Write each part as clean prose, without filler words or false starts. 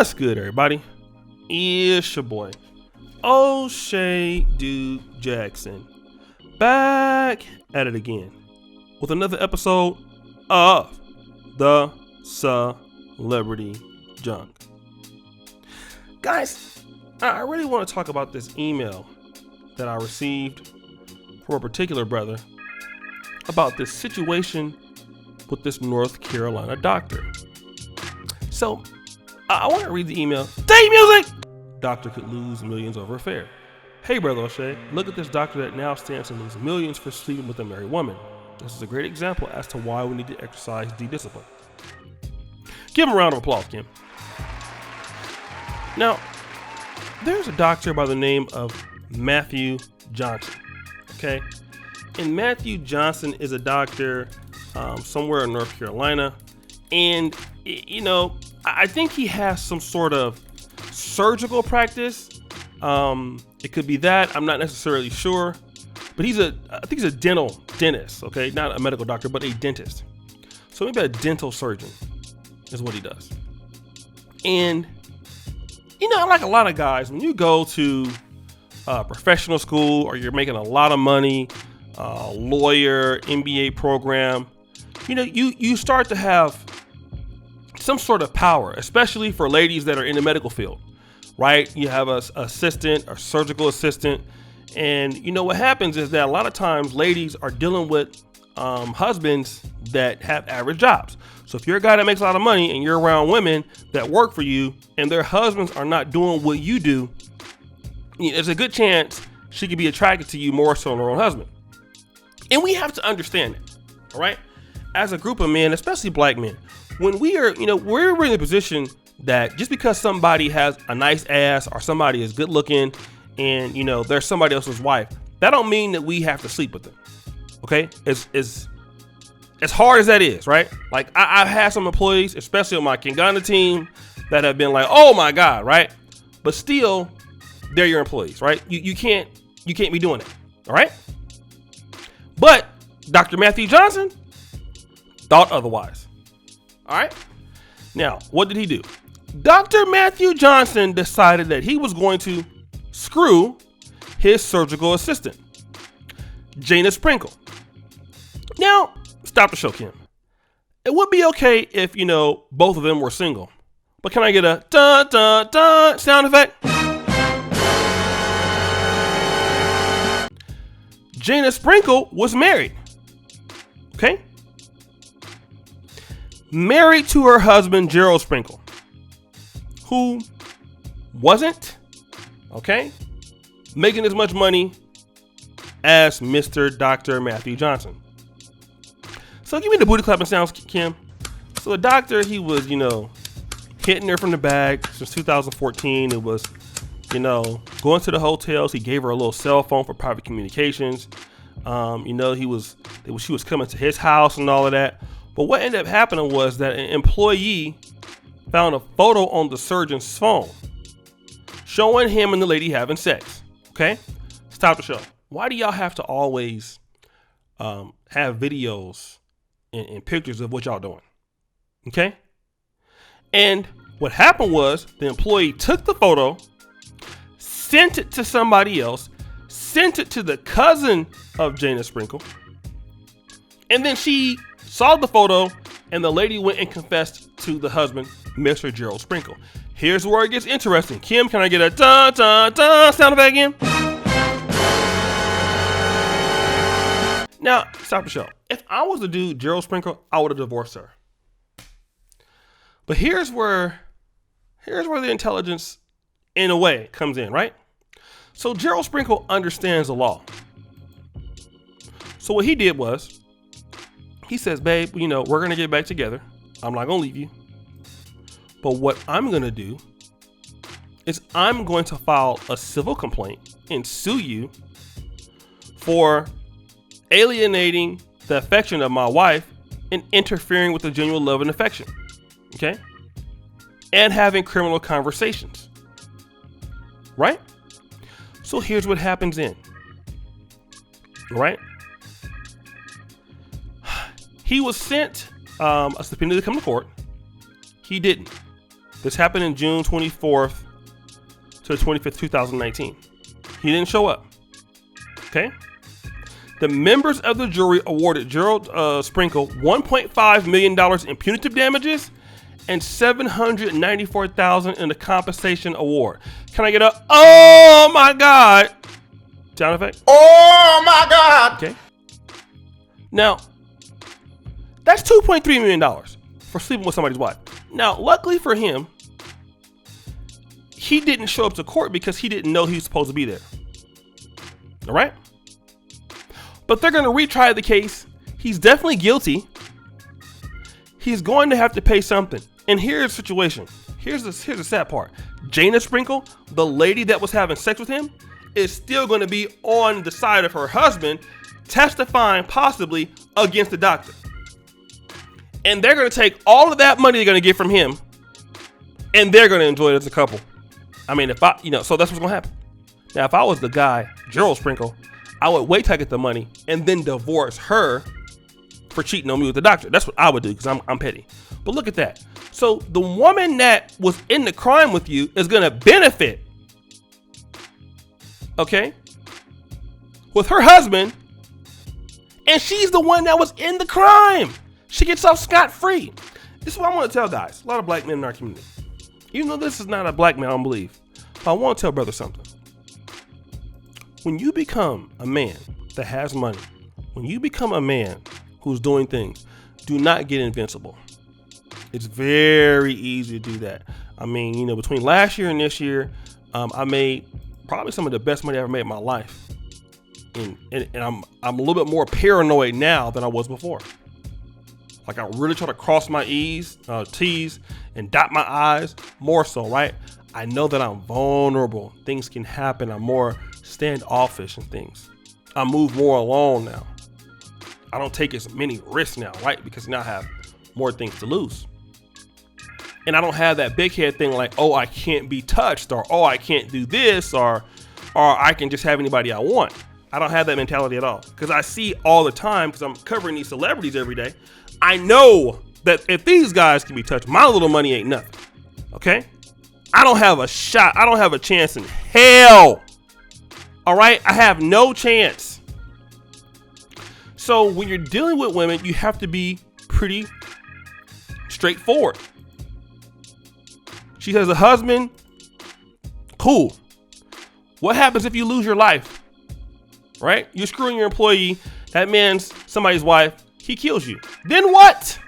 What's good, everybody? It's your boy, Shady Jackson, back at it again with another episode of the Celebrity Junk. Guys, I really want to talk about this email that I received from a particular brother about this situation with this North Carolina doctor. So, I want to read the email. Day music! Doctor could lose millions over affair. Hey, Brother O'Shea, look at this doctor that now stands to lose millions for sleeping with a married woman. This is a great example as to why we need to exercise discipline. Give him a round of applause, Kim. Now, there's a doctor by the name of Matthew Johnson, okay? And Matthew Johnson is a doctor somewhere in North Carolina. And, you know, I think he has some sort of surgical practice. It could be that. I'm not necessarily sure. But I think he's a dental dentist, okay? Not a medical doctor, but a dentist. So maybe a dental surgeon is what he does. And, you know, like a lot of guys, when you go to professional school or you're making a lot of money, lawyer, MBA program, you know, you start to have some sort of power, especially for ladies that are in the medical field, right? You have a assistant or surgical assistant. And you know what happens is that a lot of times ladies are dealing with husbands that have average jobs. So if you're a guy that makes a lot of money and you're around women that work for you and their husbands are not doing what you do, there's a good chance she could be attracted to you more so than her own husband. And we have to understand that, all right? As a group of men, especially black men, when we are, we're in a position that just because somebody has a nice ass or somebody is good looking and, they're somebody else's wife, that don't mean that we have to sleep with them. Okay. As hard as that is, right? Like I've had some employees, especially on my Kingana team, that have been like, oh my God, right? But still, they're your employees, right? You can't be doing it. All right. But Dr. Matthew Johnson thought otherwise. All right. Now, what did he do? Dr. Matthew Johnson decided that he was going to screw his surgical assistant, Jana Sprinkle. Now, stop the show, Kim. It would be okay if, both of them were single. But can I get a dun dun dun sound effect? Jana Sprinkle was married. Okay? Married to her husband, Gerald Sprinkle, who wasn't, making as much money as Mr. Dr. Matthew Johnson. So give me the booty clapping sounds, Kim. So the doctor, he was, hitting her from the back since 2014. It was, going to the hotels. He gave her a little cell phone for private communications. She was coming to his house and all of that. But what ended up happening was that an employee found a photo on the surgeon's phone showing him and the lady having sex. Okay? Stop the show. Why do y'all have to always have videos and pictures of what y'all doing? Okay? And what happened was the employee took the photo, sent it to somebody else, sent it to the cousin of Jana Sprinkle, and then she saw the photo, and the lady went and confessed to the husband, Mr. Gerald Sprinkle. Here's where it gets interesting. Kim, can I get a dun dun dun sound effect again? Now, stop the show. If I was to do Gerald Sprinkle, I would have divorced her. But here's where the intelligence, in a way, comes in, right? So Gerald Sprinkle understands the law. So what he did was, he says, babe, we're going to get back together. I'm not going to leave you. But what I'm going to do is I'm going to file a civil complaint and sue you for alienating the affection of my wife and interfering with the genuine love and affection. Okay? And having criminal conversations. Right? So here's what happens in. Right? He was sent a subpoena to come to court. He didn't. This happened in June 24th to the 25th, 2019. He didn't show up. Okay. The members of the jury awarded Gerald Sprinkle $1.5 million in punitive damages and $794,000 in the compensation award. Can I get a "oh my God" sound effect? Oh my God. Okay. Now, that's $2.3 million for sleeping with somebody's wife. Now, luckily for him, he didn't show up to court because he didn't know he was supposed to be there. All right? But they're going to retry the case. He's definitely guilty. He's going to have to pay something. And here's the situation. Here's the sad part. Jana Sprinkle, the lady that was having sex with him, is still going to be on the side of her husband, testifying possibly against the doctor. And they're going to take all of that money they're going to get from him, and they're going to enjoy it as a couple. I mean, so that's what's going to happen. Now, if I was the guy, Gerald Sprinkle, I would wait till I get the money and then divorce her for cheating on me with the doctor. That's what I would do because I'm petty. But look at that. So the woman that was in the crime with you is going to benefit, okay, with her husband, and she's the one that was in the crime. She gets off scot-free. This is what I want to tell guys. A lot of black men in our community. Even though this is not a black man, I don't believe. But I want to tell brother something. When you become a man that has money, when you become a man who's doing things, do not get invincible. It's very easy to do that. I mean, between last year and this year, I made probably some of the best money I ever made in my life. And I'm a little bit more paranoid now than I was before. Like, I really try to cross my T's and dot my I's more so, right? I know that I'm vulnerable. Things can happen. I'm more standoffish and things. I move more alone now. I don't take as many risks now, right? Because now I have more things to lose. And I don't have that big head thing like, oh, I can't be touched, or oh, I can't do this, or I can just have anybody I want. I don't have that mentality at all, because I see all the time, because I'm covering these celebrities every day. I know that if these guys can be touched, my little money ain't nothing. Okay? I don't have a shot. I don't have a chance in hell. All right? I have no chance. So when you're dealing with women, you have to be pretty straightforward. She has a husband. Cool. What happens if you lose your life? Right? You're screwing your employee. That man's somebody's wife. He kills you. Then what?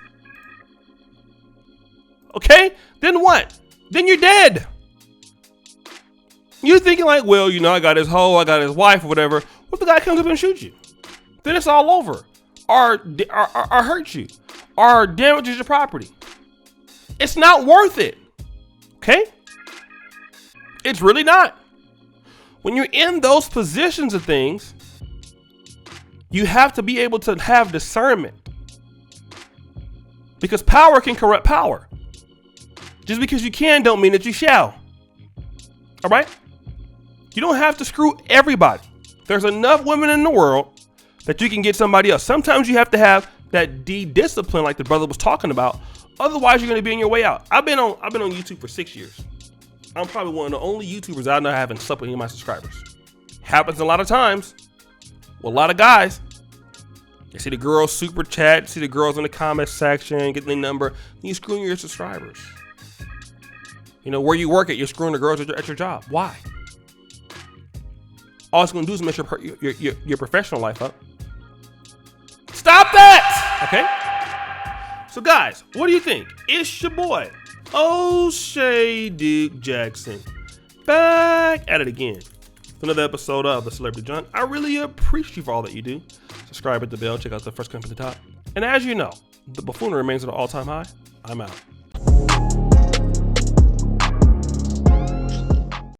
Okay? Then what? Then you're dead. You're thinking like, well, I got his hoe, I got his wife, or whatever. What if the guy comes up and shoots you? Then it's all over. Or hurts you. Or damages your property. It's not worth it. Okay? It's really not. When you're in those positions of things, you have to be able to have discernment. Because power can corrupt power. Just because you can don't mean that you shall. All right? You don't have to screw everybody. There's enough women in the world that you can get somebody else. Sometimes you have to have that discipline like the brother was talking about. Otherwise, you're going to be in your way out. I've been on YouTube for 6 years. I'm probably one of the only YouTubers I know haven't slept with any of my subscribers. Happens a lot of times with a lot of guys. You see the girls super chat, see the girls in the comment section, getting their number. Then you're screwing your subscribers. Where you work at, you're screwing the girls at your job. Why? All it's going to do is mess your professional life up. Stop that! Okay? So guys, what do you think? It's your boy, Shady Jackson, back at it again. Another episode of The Celebrity Junk. I really appreciate you for all that you do. Subscribe, hit the bell, check out the first comment at the top. And as you know, the buffoonery remains at an all-time high. I'm out.